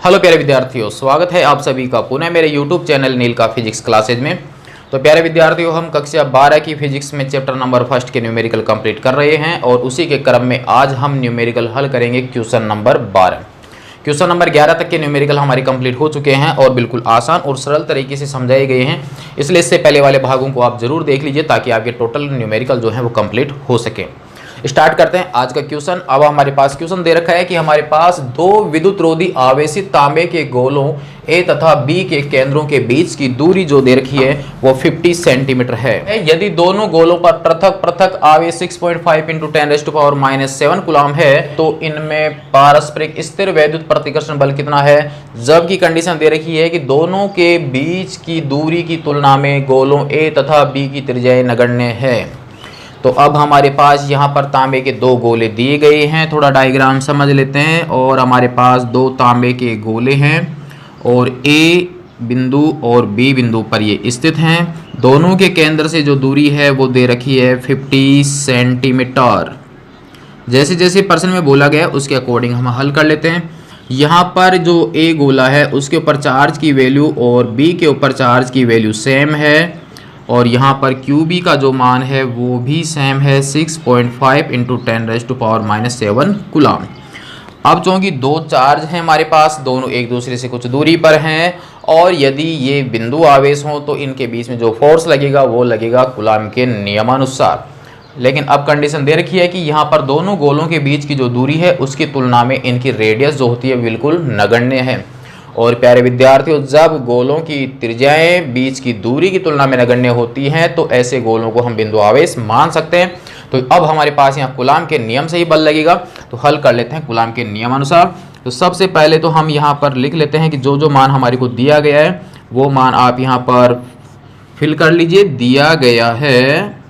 Hello प्यारे विद्यार्थियों, स्वागत है आप सभी का पुनः मेरे YouTube चैनल नील का फिजिक्स क्लासेज में। तो प्यारे विद्यार्थियों, हम कक्षा 12 की फिजिक्स में चैप्टर नंबर 1 के न्यूमेरिकल कंप्लीट कर रहे हैं और उसी के क्रम में आज हम न्यूमेरिकल हल करेंगे क्वेश्चन नंबर 12। क्वेश्चन नंबर 11 तक के न्यूमेरिकल हमारे कंप्लीट हो चुके हैं और बिल्कुल आसान और सरल तरीके से समझाए गए हैं, इसलिए इससे पहले वाले भागों को आप जरूर देख लीजिए ताकि आपके टोटल न्यूमेरिकल जो है वो कंप्लीट हो सके। स्टार्ट करते हैं आज का क्वेश्चन। अब हमारे पास क्वेश्चन दे रखा है कि हमारे पास दो विद्युत रोधी आवेशित तांबे के गोलों ए तथा बी के केंद्रों के बीच की दूरी जो दे रखी है वो 50 सेंटीमीटर है। यदि दोनों गोलों पर पृथक पृथक आवेश 6.5 × 10⁻⁷ कूलम है तो इनमें पारस्परिक स्थिर वैद्युत प्रतिकर्षण बल कितना है। जब की कंडीशन दे रखी है कि दोनों के बीच की दूरी की तुलना में गोलों ए तथा बी की त्रिज्याएं नगण्य है। तो अब हमारे पास यहाँ पर तांबे के दो गोले दिए गए हैं, थोड़ा डायग्राम समझ लेते हैं। और हमारे पास दो तांबे के गोले हैं और ए बिंदु और बी बिंदु पर ये स्थित हैं। दोनों के केंद्र से जो दूरी है वो दे रखी है 50 सेंटीमीटर। जैसे जैसे प्रश्न में बोला गया उसके अकॉर्डिंग हम हल कर लेते हैं। यहाँ पर जो ए गोला है उसके ऊपर चार्ज की वैल्यू और बी के ऊपर चार्ज की वैल्यू सेम है और यहाँ पर QB का जो मान है वो भी सेम है 6.5 × 10⁻⁷ कूलम। अब चूँकि दो चार्ज हैं हमारे पास, दोनों एक दूसरे से कुछ दूरी पर हैं और यदि ये बिंदु आवेश हो तो इनके बीच में जो फोर्स लगेगा वो लगेगा कूलम के नियमानुसार। लेकिन अब कंडीशन दे रखी है कि यहाँ पर दोनों गोलों के बीच की जो दूरी है उसकी तुलना में इनकी रेडियस जो होती है बिल्कुल नगण्य है। और प्यारे विद्यार्थियों, जब गोलों की त्रिज्याएं बीच की दूरी की तुलना में नगण्य होती हैं तो ऐसे गोलों को हम बिंदु आवेश मान सकते हैं। तो अब हमारे पास यहाँ कूलम के नियम से ही बल लगेगा, तो हल कर लेते हैं कूलम के नियमानुसार। तो सबसे पहले तो हम यहाँ पर लिख लेते हैं कि जो जो मान हमारे को दिया गया है वो मान आप यहाँ पर फिल कर लीजिए। दिया गया है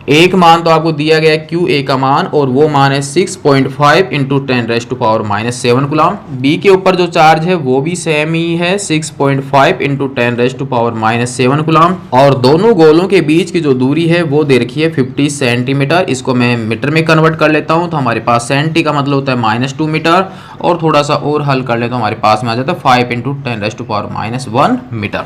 एक मान तो आपको दिया गया है QA का मान और वो मान है 6.5 × 10⁻⁷ कूलम। बी के ऊपर जो चार्ज है वो भी सेम ही है 6.5 × 10⁻⁷ कूलम। और दोनों गोलों के बीच की जो दूरी है वो दे रखी है 50 सेंटीमीटर। इसको मैं मीटर में कन्वर्ट कर लेता हूँ तो हमारे पास सेंटी का मतलब होता है -2 मीटर और थोड़ा सा और हल कर ले तो हमारे पास में आ जाता है 5 × 10⁻⁻1 मीटर।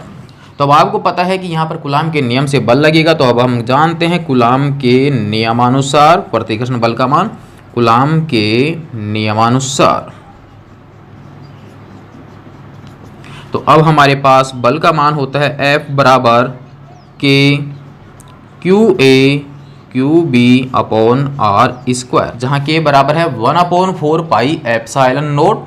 तो अब आपको पता है कि यहाँ पर कूलम के नियम से बल लगेगा। तो अब हम जानते हैं कूलम के नियमानुसार प्रतिकर्षण बल का मान। कूलम के नियमानुसार तो अब हमारे पास बल का मान होता है F बराबर K QA QB/R², जहाँ K बराबर है 1/4πε0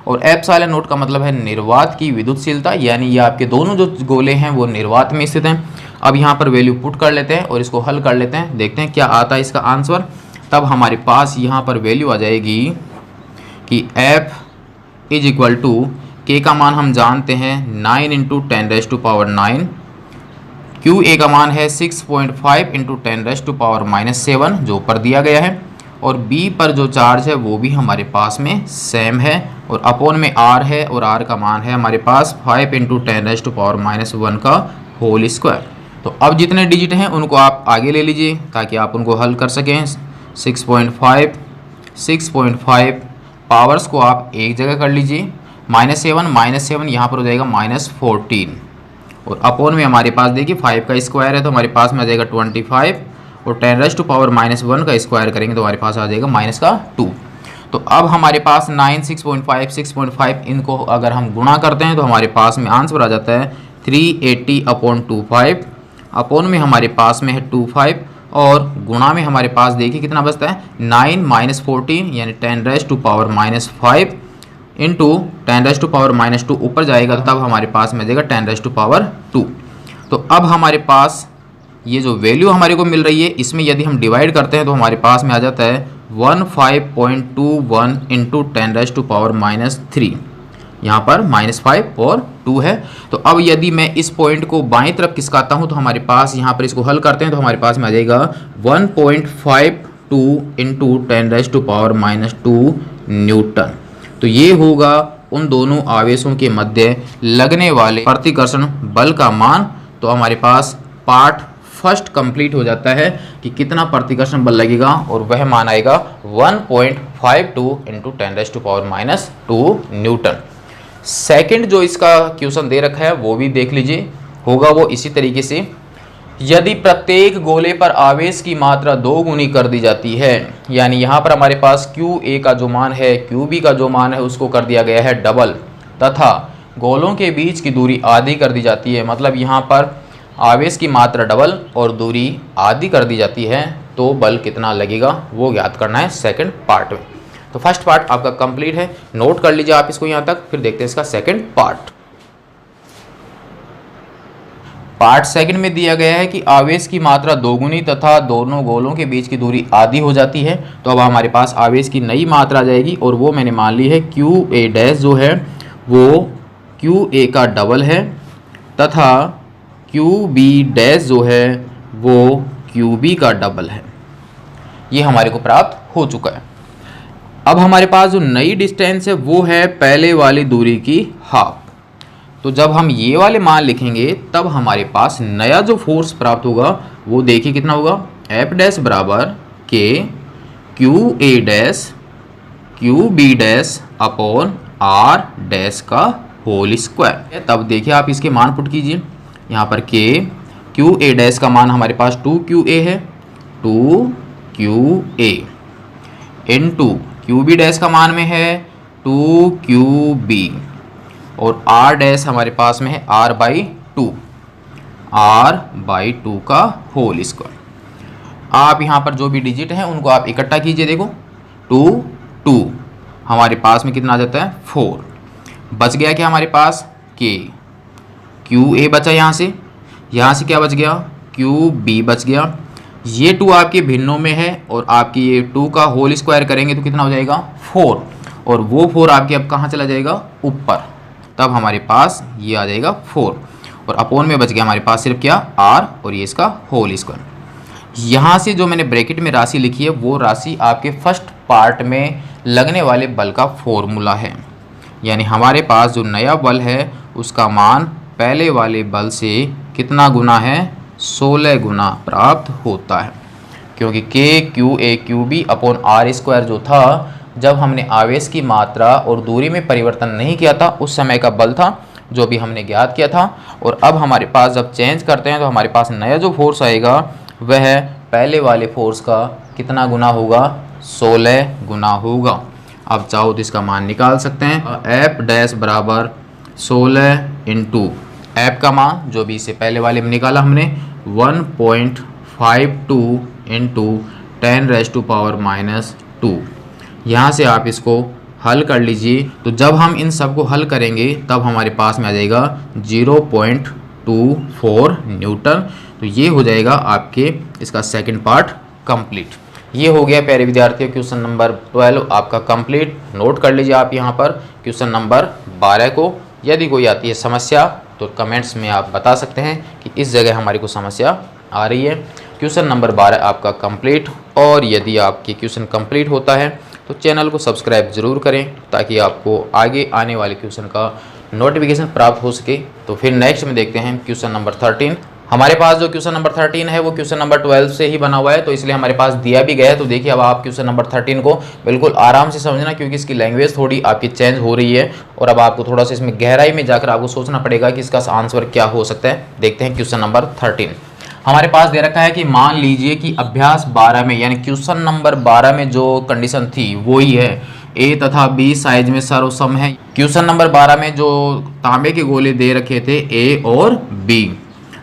और ε0 का मतलब है निर्वात की विद्युतशीलता, यानी ये आपके दोनों जो गोले हैं वो निर्वात में स्थित हैं। अब यहाँ पर वैल्यू पुट कर लेते हैं और इसको हल कर लेते हैं, देखते हैं क्या आता है इसका आंसर। तब हमारे पास यहाँ पर वैल्यू आ जाएगी कि F = K का मान हम जानते हैं 9 × 10⁹, QA का मान है 6.5 × 10⁻⁷ जो ऊपर दिया गया है और B पर जो चार्ज है वो भी हमारे पास में सेम है और अपॉन में R है और R का मान है हमारे पास 5 × 10⁻⁻1 का होल स्क्वायर। तो अब जितने डिजिट हैं उनको आप आगे ले लीजिए ताकि आप उनको हल कर सकें। 6.5 पावर्स को आप एक जगह कर लीजिए, -7 यहाँ पर हो जाएगा -14 और अपॉन में हमारे पास देखिए 5 का स्क्वायर है तो हमारे पास में आ जाएगा 25 और 10⁻⁻1 का स्क्वायर करेंगे तो हमारे पास आ जाएगा -2। तो अब हमारे पास 9 6.5 इनको अगर हम गुणा करते हैं तो हमारे पास में आंसर आ जाता है 380/25। अपॉन में हमारे पास में है 25 और गुणा में हमारे पास देखिए कितना बचता है 9 - 14 यानी 10⁻⁻5 इंटू 10⁻⁻2 ऊपर जाएगा तब हमारे पास में आ जाएगा 10⁻2। तो अब हमारे पास ये जो वैल्यू हमारे को मिल रही है इसमें यदि हम डिवाइड करते हैं तो हमारे पास में आ जाता है 15.21 × 10⁻⁻3। यहाँ पर -5 और 2 है। तो अब यदि मैं इस पॉइंट को बाईं तरफ खिसकाता हूँ तो हमारे पास यहाँ पर इसको हल करते हैं तो हमारे पास में आ जाएगा 1.52 × 10⁻⁻2 न्यूटन। तो ये होगा उन दोनों आवेशों के मध्य लगने वाले प्रतिकर्षण बल का मान। तो हमारे पास पार्ट फर्स्ट कंप्लीट हो जाता है कि कितना प्रतिकर्षण बल लगेगा, और वह मान आएगा 1.52 इंटू 10⁻⁻2 न्यूटन। सेकंड जो इसका क्वेश्चन दे रखा है वो भी देख लीजिए, होगा वो इसी तरीके से। यदि प्रत्येक गोले पर आवेश की मात्रा 2 गुनी कर दी जाती है, यानी यहाँ पर हमारे पास QA का जो मान है, QB का जो मान है उसको कर दिया गया है डबल, तथा गोलों के बीच की दूरी आधी कर दी जाती है, मतलब यहाँ पर आवेश की मात्रा डबल और दूरी आधी कर दी जाती है, तो बल कितना लगेगा वो ज्ञात करना है सेकंड पार्ट में। तो फर्स्ट पार्ट आपका कंप्लीट है, नोट कर लीजिए आप इसको यहाँ तक, फिर देखते हैं इसका सेकंड पार्ट। पार्ट सेकंड में दिया गया है कि आवेश की मात्रा 2 गुनी तथा दोनों गोलों के बीच की दूरी आधी हो जाती है। तो अब हमारे पास आवेश की नई मात्रा आ जाएगी, और वो मैंने मान ली है QA डैश जो है वो QA का डबल है, तथा QB डैश जो है वो QB का डबल है। ये हमारे को प्राप्त हो चुका है। अब हमारे पास जो नई डिस्टेंस है वो है पहले वाली दूरी की हाफ। तो जब हम ये वाले मान लिखेंगे तब हमारे पास नया जो फोर्स प्राप्त होगा वो देखिए कितना होगा, F डैश बराबर K QA dash QB dash upon R dash का होल स्क्वायर। तब देखिए आप इसके मान पुट कीजिए, यहाँ पर K QA डैश का मान हमारे पास 2QA है, 2QA इनटू QB डैश का मान में है 2QB, और R डैश हमारे पास में है R/2 का होल स्क्वायर। आप यहाँ पर जो भी डिजिट हैं उनको आप इकट्ठा कीजिए, देखो 2 हमारे पास में कितना आ जाता है 4, बच गया क्या हमारे पास QA बचा, यहाँ से क्या बच गया QB बच गया। ये 2 आपके भिन्नों में है, और आपकी ये 2 का होल स्क्वायर करेंगे तो कितना हो जाएगा 4, और वो 4 आपके अब कहाँ चला जाएगा ऊपर, तब हमारे पास ये आ जाएगा 4, और अपोन में बच गया हमारे पास सिर्फ क्या R और ये इसका होल स्क्वायर। यहाँ से जो मैंने ब्रैकेट में राशि लिखी है वो राशि आपके फर्स्ट पार्ट में लगने वाले बल का फॉर्मूला है, यानी हमारे पास जो नया बल है उसका मान पहले वाले बल से कितना गुना है 16 गुना प्राप्त होता है, क्योंकि K QA QB upon R square जो था जब हमने आवेश की मात्रा और दूरी में परिवर्तन नहीं किया था उस समय का बल था जो भी हमने ज्ञात किया था। और अब हमारे पास जब चेंज करते हैं तो हमारे पास नया जो फोर्स आएगा वह पहले वाले फोर्स का कितना गुना होगा 16 गुना होगा। अब चाहो तो इसका मान निकाल सकते हैं, F डैश बराबर 16 इंटू F का मान जो भी इससे पहले वाले में निकाला हमने 1.52 इंटू 10⁻⁻²। यहाँ से आप इसको हल कर लीजिए, तो जब हम इन सब को हल करेंगे तब हमारे पास में आ जाएगा 0.24 न्यूटन। तो ये हो जाएगा आपके इसका सेकंड पार्ट कंप्लीट। ये हो गया प्यारे विद्यार्थियों क्वेश्चन नंबर 12 आपका कंप्लीट। नोट कर लीजिए आप यहाँ पर क्वेश्चन नंबर 12 को। यदि कोई आती है समस्या तो कमेंट्स में आप बता सकते हैं कि इस जगह हमारी को समस्या आ रही है। क्वेश्चन नंबर 12 आपका कंप्लीट। और यदि आपके क्वेश्चन कंप्लीट होता है तो चैनल को सब्सक्राइब ज़रूर करें ताकि आपको आगे आने वाले क्वेश्चन का नोटिफिकेशन प्राप्त हो सके। तो फिर नेक्स्ट में देखते हैं क्वेश्चन नंबर 13। हमारे पास जो क्वेश्चन नंबर 13 है वो क्वेश्चन नंबर 12 से ही बना हुआ है, तो इसलिए हमारे पास दिया भी गया है। तो देखिए अब आप क्वेश्चन नंबर 13 को बिल्कुल आराम से समझना, क्योंकि इसकी लैंग्वेज थोड़ी आपकी चेंज हो रही है और अब आपको थोड़ा सा इसमें गहराई में जाकर आपको सोचना पड़ेगा कि इसका आंसर क्या हो सकता है। देखते हैं क्वेश्चन नंबर 13। हमारे पास दे रखा है कि मान लीजिए कि अभ्यास 12 में यानी क्वेश्चन नंबर 12 में जो कंडीशन थी वही है, ए तथा बी साइज में सर्वसम है। क्वेश्चन नंबर 12 में जो तांबे के गोले दे रखे थे ए और बी,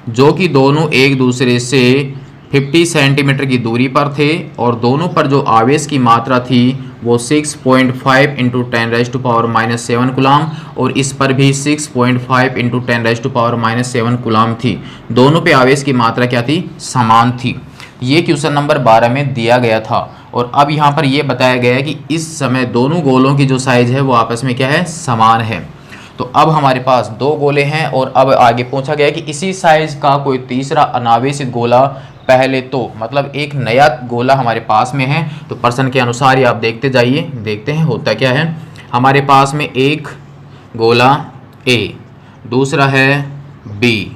जो कि दोनों एक दूसरे से 50 सेंटीमीटर की दूरी पर थे और दोनों पर जो आवेश की मात्रा थी वो 6.5 इंटू 10⁻⁻7 कूलाम और इस पर भी 6.5 इंटू 10⁻⁻7 कूलाम थी। दोनों पे आवेश की मात्रा क्या थी, समान थी। ये क्वेश्चन नंबर 12 में दिया गया था। और अब यहाँ पर यह बताया गया है कि इस समय दोनों गोलों की जो साइज है वो आपस में क्या है, समान है। तो अब हमारे पास दो गोले हैं और अब आगे पूछा गया कि इसी साइज का कोई तीसरा अनावेशित गोला पहले तो, मतलब एक नया गोला हमारे पास में है। तो प्रश्न के अनुसार ही आप देखते जाइए, देखते हैं होता क्या है। हमारे पास में एक गोला ए, दूसरा है बी,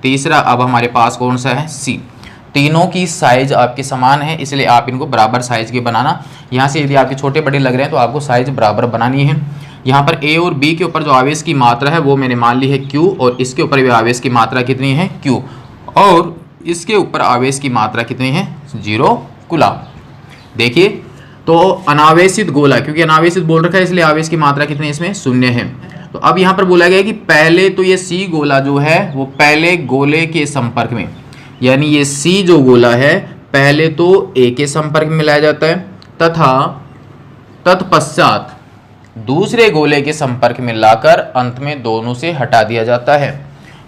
तीसरा अब हमारे पास कौन सा है, सी। तीनों की साइज आपके समान है, इसलिए आप इनको बराबर साइज के बनाना। यहाँ से यदि आपके छोटे बड़े लग रहे हैं तो आपको साइज बराबर बनानी है। यहाँ पर ए और बी के ऊपर जो आवेश की मात्रा है वो मैंने मान ली है Q, और इसके ऊपर भी आवेश की मात्रा कितनी है Q, और इसके ऊपर आवेश की मात्रा कितनी है 0 कूलम। देखिए तो अनावेशित गोला, क्योंकि अनावेशित बोल रखा है इसलिए आवेश की मात्रा कितनी इसमें 0 है। तो अब यहाँ पर बोला गया है कि पहले तो ये C गोला जो है वो पहले गोले के संपर्क में, यानी ये C जो गोला है पहले तो A के संपर्क में लाया जाता है तथा तत्पश्चात दूसरे गोले के संपर्क में लाकर अंत में दोनों से हटा दिया जाता है।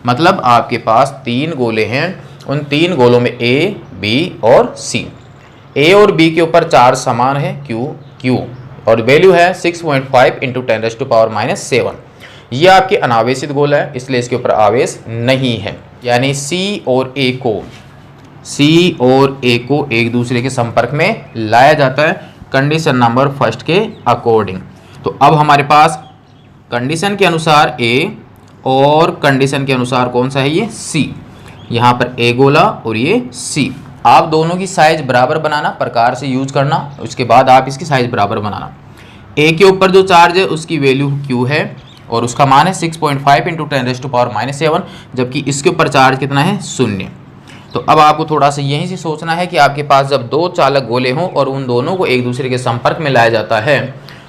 मतलब आपके पास 3 गोले हैं, उन 3 गोलों में A, B और C। A और B के ऊपर चार्ज समान है Q और वैल्यू है 6.5 × 10⁻⁻7। ये आपके अनावेशित गोला है, इसलिए इसके ऊपर आवेश नहीं है। यानी C और A को एक दूसरे के संपर्क में लाया जाता है कंडीशन नंबर फर्स्ट के अकॉर्डिंग। तो अब हमारे पास कंडीशन के अनुसार A और कंडीशन के अनुसार कौन सा है ये C। यहाँ पर A गोला और ये C। आप दोनों की साइज बराबर बनाना, प्रकार से यूज करना, उसके बाद आप इसकी साइज बराबर बनाना। A के ऊपर जो चार्ज है उसकी वैल्यू Q है और उसका मान है 6.5 × 10⁻⁻7, जबकि इसके ऊपर चार्ज कितना है 0। तो अब आपको थोड़ा सा यहीं से सोचना है कि आपके पास जब 2 चालक गोले हों और उन दोनों को एक दूसरे के संपर्क में लाया जाता है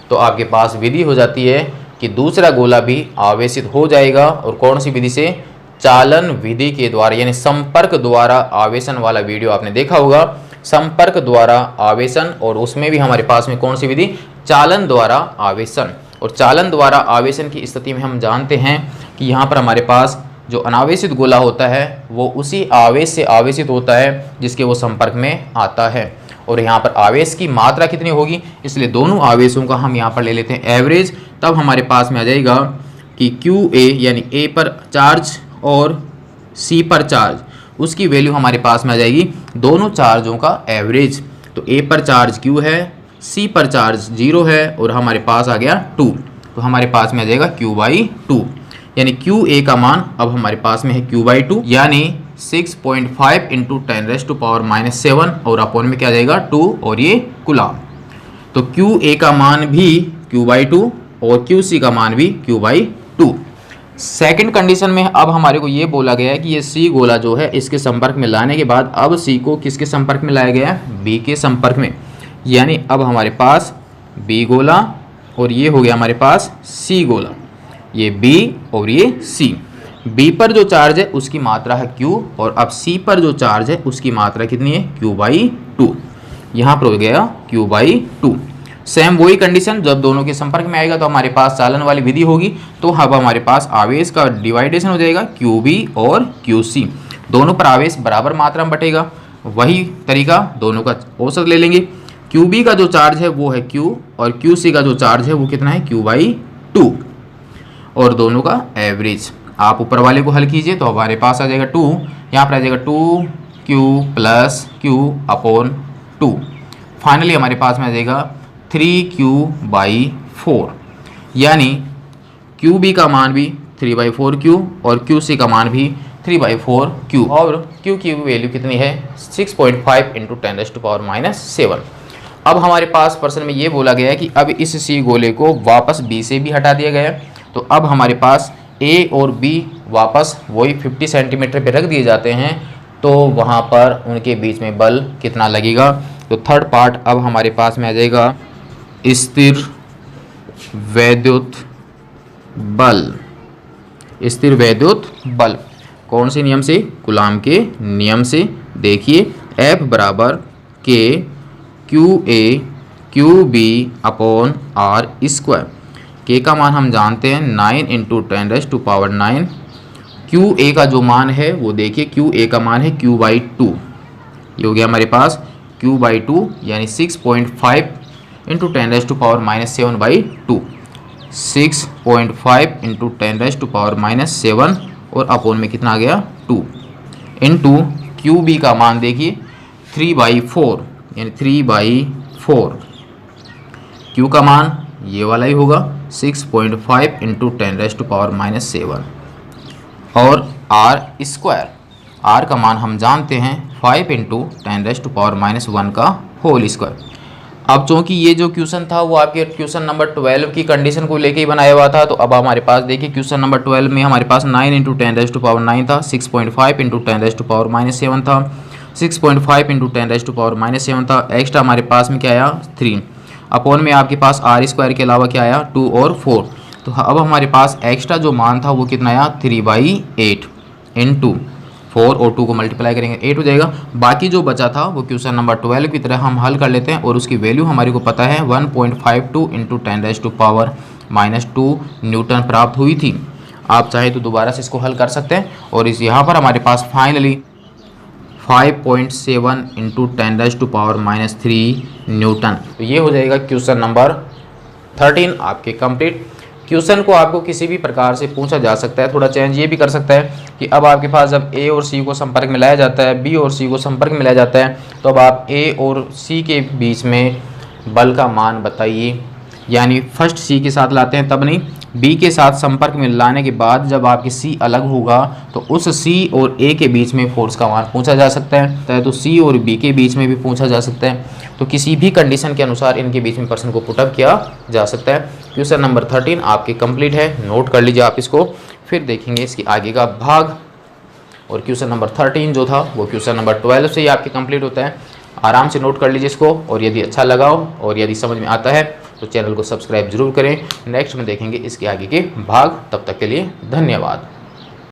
तो आपके पास विधि हो जाती है कि दूसरा गोला भी आवेशित हो जाएगा। और कौन सी विधि से? चालन विधि के द्वारा, यानी संपर्क द्वारा आवेशन वाला वीडियो आपने देखा होगा, संपर्क द्वारा आवेशन, और उसमें भी हमारे पास में कौन सी विधि? चालन द्वारा आवेशन। और चालन द्वारा आवेशन की स्थिति में हम जानते हैं कि यहाँ पर हमारे पास जो अनावेशित गोला होता है वो उसी आवेश से आवेशित होता है जिसके वो संपर्क में आता है। और यहाँ पर आवेश की मात्रा कितनी होगी, इसलिए दोनों आवेशों का हम यहाँ पर ले लेते हैं एवरेज। तब हमारे पास में आ जाएगा कि QA यानी A पर चार्ज और C पर चार्ज, उसकी वैल्यू हमारे पास में आ जाएगी दोनों चार्जों का एवरेज। तो A पर चार्ज Q है, C पर चार्ज 0 है और हमारे पास आ गया 2। तो हमारे पास में आ जाएगा Q/2, यानी QA का मान अब हमारे पास में है Q/2 यानी 6.5 × 10⁻⁻7 और अपॉन में क्या जाएगा 2 और ये कूलम। तो QA का मान भी Q/2 और QC का मान भी Q/2। सेकंड कंडीशन में अब हमारे को ये बोला गया है कि ये C गोला जो है इसके संपर्क में लाने के बाद अब C को किसके संपर्क में लाया गया है? B के संपर्क में। यानी अब हमारे पास B गोला और ये हो गया हमारे पास C गोला, ये B और ये C। B पर जो चार्ज है उसकी मात्रा है Q और अब C पर जो चार्ज है उसकी मात्रा कितनी है? Q/2। यहाँ पर हो गया Q/2। सेम वही कंडीशन, जब दोनों के संपर्क में आएगा तो हमारे पास चालन वाली विधि होगी। तो अब हमारे पास आवेश का डिवाइडेशन हो जाएगा QB और QC, दोनों पर आवेश बराबर मात्रा में बटेगा। वही तरीका, दोनों का औसत ले लेंगे। QB का जो चार्ज है वो है Q और QC का जो चार्ज है वो कितना है? Q/2 और दोनों का एवरेज। आप ऊपर वाले को हल कीजिए तो हमारे पास आ जाएगा 2, यहाँ पर आ जाएगा 2Q + Q/2। फाइनली हमारे पास में आ जाएगा 3Q/4, यानी QB का मान भी 3/4Q और QC का मान भी 3/4Q और Q की वैल्यू कितनी है? 6.5 × 10⁻⁻7। अब हमारे पास प्रश्न में ये बोला गया है कि अब इस C गोले को वापस B से भी हटा दिया गया है। तो अब हमारे पास A और B वापस वही 50 सेंटीमीटर पे रख दिए जाते हैं, तो वहाँ पर उनके बीच में बल कितना लगेगा? तो थर्ड पार्ट अब हमारे पास में आ जाएगा स्थिर वैद्युत बल। स्थिर वैद्युत बल कौन से नियम से? कूलॉम के नियम से। देखिए F = K QA QB/R²। K का मान हम जानते हैं 9 × 10⁻⁹। QA का जो मान है वो देखिए, QA का मान है Q/2। ये हो गया हमारे पास Q/2 यानी 6.5 × 10⁻⁻7/2। 6.5 × 10⁻⁻7 और अपोन में कितना आ गया? 2 इंटू QB का मान देखिए 3/4 यानी 3/4। Q का मान ये वाला ही होगा 6.5 × 10⁻⁻7 और R²। आर का मान हम जानते हैं 5 इंटू 10⁻⁻1 का होल स्क्वायर। अब चूँकि ये जो क्वेश्चन था वो आपके क्वेश्चन नंबर 12 की कंडीशन को लेके ही बनाया हुआ था, तो अब हमारे पास देखिए क्वेश्चन नंबर 12 में हमारे पास 9 इंटू 10⁻9 था, 6.5 इंटू 10⁻7 था, 6.5 इंटू 10⁻7 था, एक्स्ट्रा हमारे पास में क्या आया 3, अपॉन में आपके पास आर स्क्वायर के अलावा क्या आया 2 और 4। तो अब हमारे पास एक्स्ट्रा जो मान था वो कितना आया 3/8 इंटू 4 और 2 को मल्टीप्लाई करेंगे 8 हो जाएगा। बाकी जो बचा था वो क्वेश्चन नंबर 12 की तरह हम हल कर लेते हैं और उसकी वैल्यू हमारी को पता है 1.52 इंटू 10⁻⁻2 न्यूटन प्राप्त हुई थी। आप चाहे तो दोबारा से इसको हल कर सकते हैं और इस यहाँ पर हमारे पास फाइनली 5.7 इंटू 10⁻³ न्यूटन। तो ये हो जाएगा क्वेश्चन नंबर 13 आपके कंप्लीट। क्वेश्चन को आपको किसी भी प्रकार से पूछा जा सकता है, थोड़ा चेंज ये भी कर सकता है कि अब आपके पास जब ए और सी को संपर्क में लाया जाता है, बी और सी को संपर्क में लाया जाता है, तो अब आप ए और सी के बीच में बल का मान बताइए। यानी फर्स्ट सी के साथ लाते हैं तब नहीं, बी के साथ संपर्क में लाने के बाद जब आपकी सी अलग होगा तो उस सी और ए के बीच में फोर्स का मान पूछा जा सकता है, तो सी और बी के बीच में भी पूछा जा सकता है। तो किसी भी कंडीशन के अनुसार इनके बीच में पर्सन को पुटअप किया जा सकता है। क्वेश्चन नंबर 13 आपके कंप्लीट है, नोट कर लीजिए आप इसको, फिर देखेंगे इसकी आगे का भाग। और क्वेश्चन नंबर 13 जो था वो क्वेश्चन नंबर 12 से ही आपके कंप्लीट होता है। आराम से नोट कर लीजिए इसको, और यदि अच्छा लगा हो और यदि समझ में आता है तो चैनल को सब्सक्राइब जरूर करें। नेक्स्ट में देखेंगे इसके आगे के भाग, तब तक के लिए धन्यवाद।